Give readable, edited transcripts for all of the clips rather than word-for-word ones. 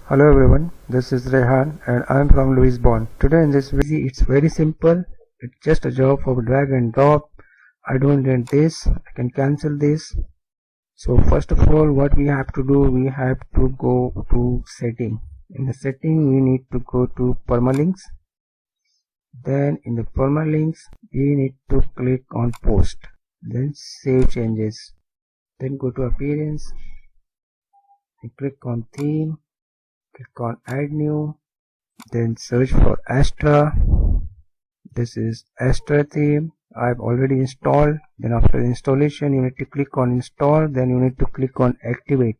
Hello everyone, this is Rehan and I am from Lisbon. Today in this video it's very simple. It's just a job of drag and drop. I don't need this. I can cancel this. So first of all, what we have to do, we have to go to setting. In the setting we need to go to permalinks. Then in the permalinks we need to click on post. Then save changes. Then go to appearance. And click on theme. Click on add new, then search for Astra. This is Astra theme. I've already installed. Then after installation you need to click on install, then you need to click on activate.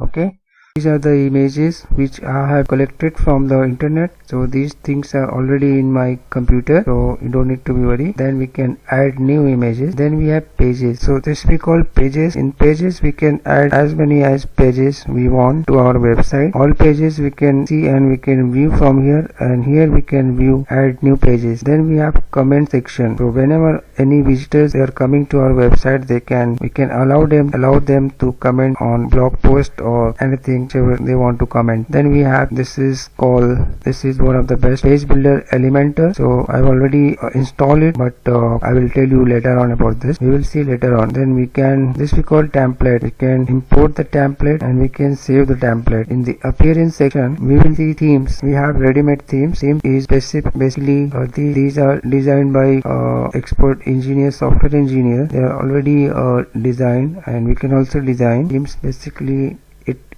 Okay, these are the images which I have collected from the internet, so these things are already in my computer, so you don't need to be worried. Then we can add new images. Then we have pages, so this we call pages. In pages we can add as many as pages we want to our website. All pages we can see and we can view from here, and here we can view add new pages. Then we have comment section, so whenever any visitors are coming to our website, we can allow them to comment on blog post or anything they want to comment. Then we have this is one of the best page builder, Elementor. So I've already installed it, but I will tell you later on about this. We will see later on. Then we can we call template. We can import the template and we can save the template. In the appearance section we will see themes. We have ready-made themes. Theme is basically these are designed by expert engineers, software engineers. They are already designed, and we can also design themes. Basically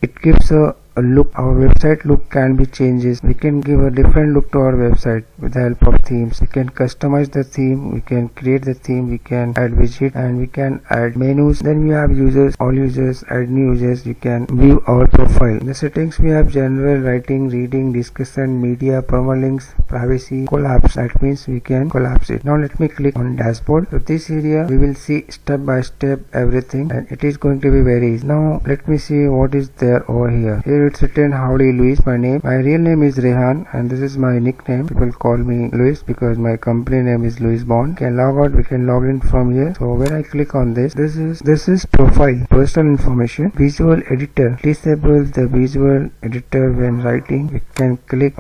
it gives a look. Our website look can be changes. We can give a different look to our website with the help of themes. We can customize the theme, we can create the theme, we can add widget, and we can add menus. Then we have users, all users, add new users. You can view our profile. In the settings we have general, writing, reading, discussion, media, permalinks, privacy, collapse. That means we can collapse it. Now let me click on dashboard. So this area we will see step by step everything, and it is going to be very easy. Now let me see what is there over here. Here it's written howdy Luis. My real name is Rehan and this is my nickname. People call me Luis because my company name is Lisbon. We can log out, we can log in from here. So when I click on this is profile, personal information, visual editor. Disable the visual editor when writing. We can click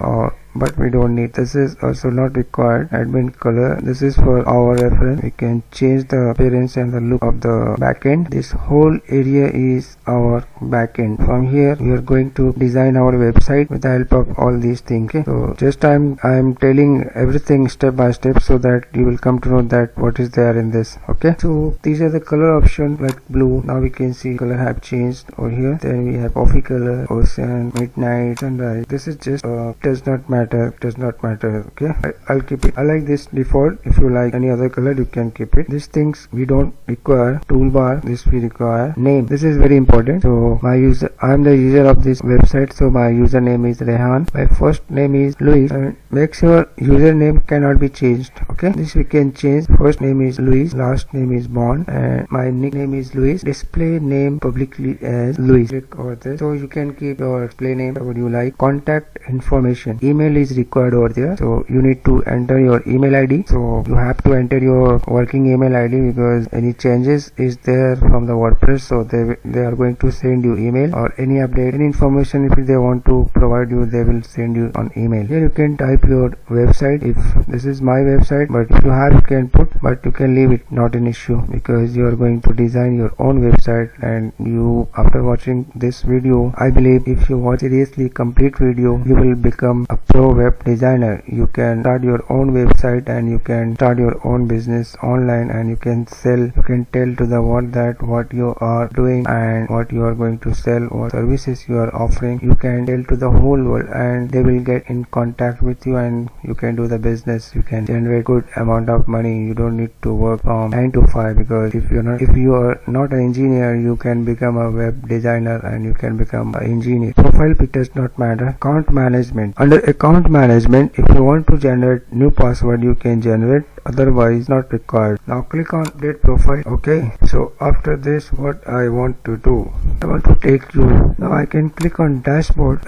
but we don't need. This is also not required. Admin color, this is for our reference. We can change the appearance and the look of the backend. This whole area is our backend. From here we are going to design our website with the help of all these things. Okay, so just I am telling everything step by step so that you will come to know that what is there in this. Okay, so these are the color options like blue. Now we can see color have changed over here. Then we have coffee color, ocean, midnight, sunrise. This is just does not matter. Okay, I'll keep it. I like this default. If you like any other color you can keep it. These things we don't require. Toolbar, this we require. Name, this is very important. So I am the user of this website, so my username is Rehan. My first name is Luis, and make sure username cannot be changed. Okay, this we can change. First name is Luis, last name is Bond, and my nickname is Luis. Display name publicly as Luis. Click over this, so you can keep your display name what you like. Contact information, email is required over there, so you need to enter your email ID. So you have to enter your working email ID because any changes is there from the WordPress, so they are going to send you email or any update, any information if they want to provide you, they will send you on email. Here you can type your website. If this is my website, but if you have you can put, but you can leave it, not an issue, because you are going to design your own website. And you, after watching this video, I believe if you watch seriously complete video, you will become a pro web designer. You can start your own website and you can start your own business online, and you can sell. You can tell to the world that what you are doing and what you are going to sell, what services you are offering. You can tell to the whole world and they will get in contact with you, and you can do the business. You can generate good amount of money. You don't need to work from 9 to 5, because if you are not an engineer, you can become a web designer and you can become an engineer. Profile pic does not matter. Account management. Under account management, if you want to generate new password, you can generate, otherwise not required. Now click on update profile. Okay, so after this what I want to do, I want to take you, now I can click on dashboard.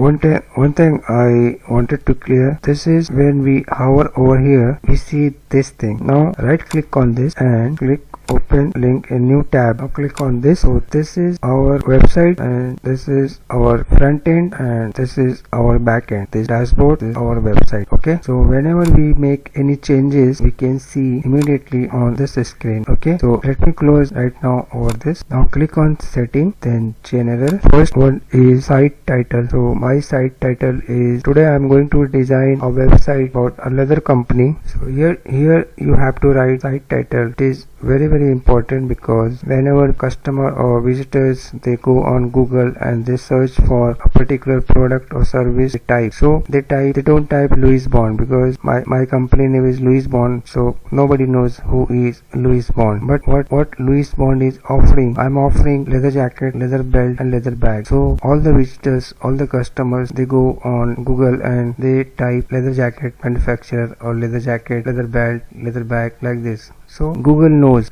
one thing I wanted to clear, this is when we hover over here, we see this thing. Now right click on this and click open link in new tab. Now click on this. So this is our website and this is our front end and this is our back end. This dashboard is our website. Okay, so whenever we make any changes, we can see immediately on this screen. Okay, so let me close right now over this. Now click on setting, then general. First one is site title. So my site title is, today I am going to design a website about another company. So here you have to write site title. It is very important because whenever customer or visitors, they go on Google and they search for a particular product or service, they don't type Louis Bond, because my company name is Louis Bond, so nobody knows who is Louis Bond. But what Louis Bond is offering, I'm offering leather jacket, leather belt and leather bag. So all the visitors, all the customers, they go on Google and they type leather jacket manufacturer or leather jacket, leather belt, leather bag, like this. So Google knows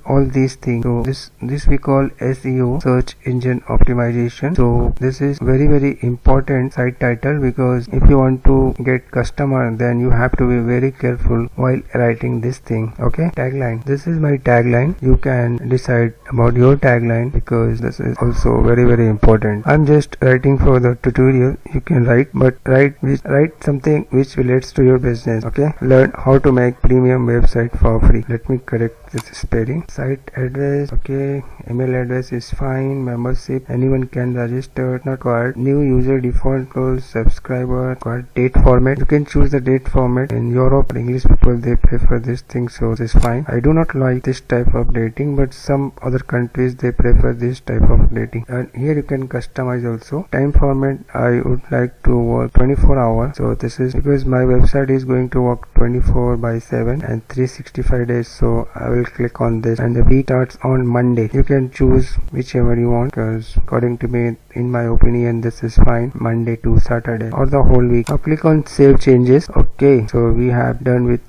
all these things. So this we call SEO, search engine optimization. So this is very important site title, because if you want to get customer, then you have to be very careful while writing this thing. Okay, tagline. This is my tagline. You can decide about your tagline, because this is also very important. I'm just writing for the tutorial. You can write, but write something which relates to your business. Okay, learn how to make premium website for free. Let me correct this spelling. Site address, okay, email address is fine. Membership, anyone can register, not required. New user, default roles, subscriber, required. Date format, you can choose the date format. In Europe, English people, they prefer this thing, so this is fine. I do not like this type of dating, but some other countries, they prefer this type of dating. And here you can customize also. Time format, I would like to work 24 hours. So this is because my website is going to work 24/7 and 365 days. So I will click on this, and the week starts on Monday. You can choose whichever you want, because according to me, in my opinion, this is fine, Monday to Saturday or the whole week. Now click on save changes. Okay, so we have done with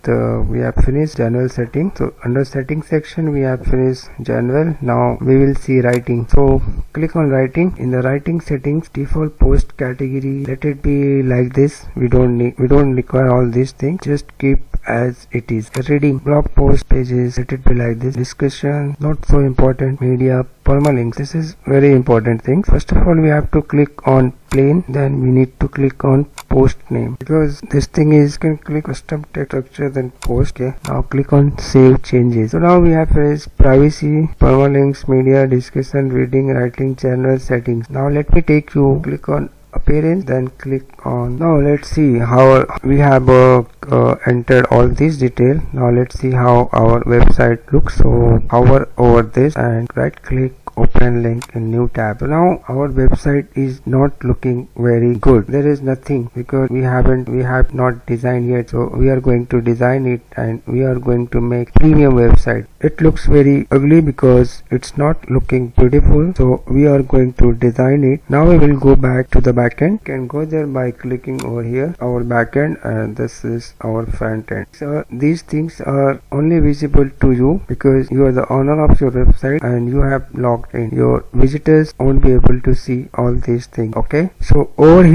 we have finished general setting. So under setting section, we have finished general. Now we will see writing. So click on writing. In the writing settings, default post category, let it be like this. We don't require all these things, just keep as it is. Reading, blog post pages, let it be like this. Discussion, not so important. Media, permalinks, this is very important thing. First of all, we have to click on plain, then we need to click on post name, because this thing is, you can click custom text structure, then post. Okay, now click on save changes. So now we have finished privacy, permalinks, media, discussion, reading, writing, general, settings. Now let me take you, click on appearance, then click on, now let's see how we have entered all these detail. Now let's see how our website looks. So hover over this and right click, open link in new tab. So now our website is not looking very good. There is nothing, because we have not designed yet. So we are going to design it and we are going to make premium website. It looks very ugly because it's not looking beautiful. So we are going to design it. Now we will go back to the backend. You can go there by clicking over here, our backend, and this is our front end. So these things are only visible to you because you are the owner of your website and you have logged in. Your visitors won't be able to see all these things. Okay, so over here